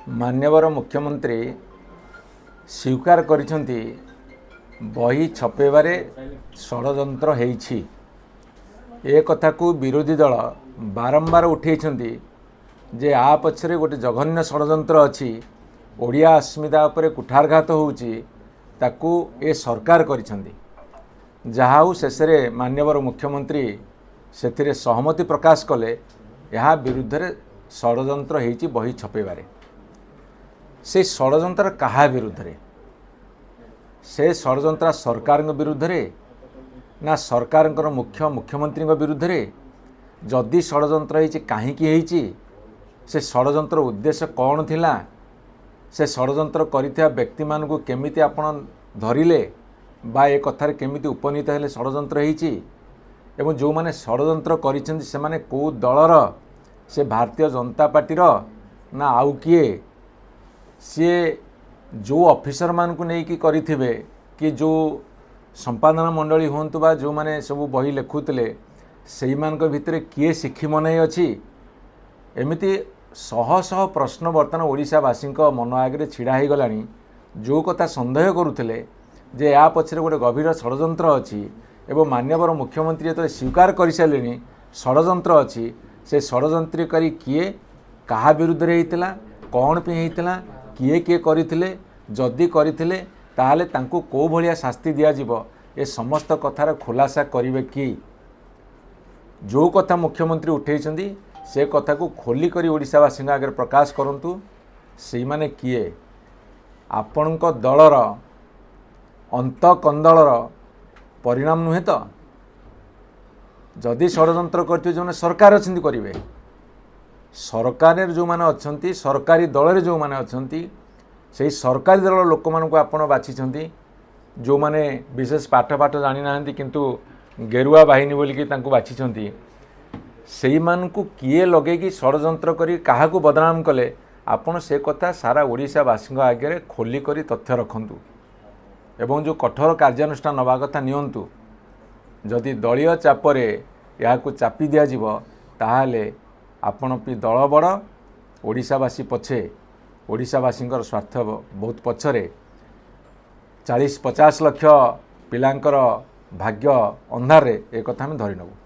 माननीय मुख्यमंत्री स्वीकार करिसेंती बही छपेबारे षड़यंत्र हेइछि। ए कथा को विरोधी दल बारंबार उठेइछंती जे आ पछरे गोटे जघन्य षड़यंत्र अछि, ओडिया अस्मिता उपरे कुठारघात होउछि, ताकू ए सरकार करिसेंती। जहाउ शेषरे माननीय मुख्यमंत्री सेथिरे सहमति प्रकाश कले यह विरुद्ध रे षड़यंत्र हेइछि बही छपेबारे। से षड़यंत्र कहा विरुद्ध रे? से षड़यंत्र सरकार विरुद्ध रे ना सरकार मुख्यमंत्री विरुद्ध रे? जदि षड़यंत्र हेइछि काहीकि हेइछि, से षड़यंत्र उद्देश्य कौन थिला, से षड़यंत्र करिथिया व्यक्ति मानकु केमिति आपण धरिले बा ए कथार केमिति उपनीत हेले षड़यंत्र हेइछि, एवं जो माने षड़यंत्र करिसेंति से माने को दलर, से भारतीय जनता पार्टी ना आउ किए, सी जो ऑफिसर मानकु नेकी करिथिबे कि जो संपादन मंडली होंतु बा जो माने सब बही लेखुतले सेई मानक भितरे किए शिखी मनाई अछि। एमिति शह शह प्रश्न बर्तमान ओडिशावासी मन आगे छिड़ा हो गलानी। जो कथा संदेह करुले जे या पछरे गोटे गभीर षड़यंत्र अछि एवं माननीय मुख्यमंत्री तो स्वीकार कर सारे षड़यंत्र अछि, से षड़यंत्रकारी किए कहा विरुद्ध रे हेइतिला, कौन पे हेइतिला, किए किए करिथिले, जदि करिथिले ताहले तांको को भलिया शास्ति दिया जिवो, ए समस्त कथार खुलासा करिवे कि? जो कथा मुख्यमंत्री उठेइछंदी से कथा को खोली करी ओडिशावासी आगे प्रकाश करंतु। से माने किए आपणक दलर अंत कंदलर परिणाम नुहे तो? जदि षड़यंत्र करथिबे जो सरकार अछंती करिवे, सरकार जो माने अछंती, सरकारी दल जो माने अछंती, से सरकारी दल लोक मानकु आपण बाछिछंती, जो माने विशेष पाठ जानि नाहंती किंतु गेरुआ बाहिनी बोलिकी तांको बाछिछंती। सेई मानकु किए लगेगी षड़यंत्र करी काहाकू बदनाम कले, आपण से कथा सारा ओडिशावासी आगे खोली करी तथ्य रखंतु एवं जो कठोर कार्यानुष्ठान नवा कथा नियंतु। जदि दलीय चापरे याकू चापी दिया जिवो ताहाले आपण भी दल बड़, ओडिशावासी पछे, ओडिशावासी स्वार्थ बहुत पछरे 40-50 लक्ष पिलांकर भाग्य अंधारे एक कथा आम धरी नबू।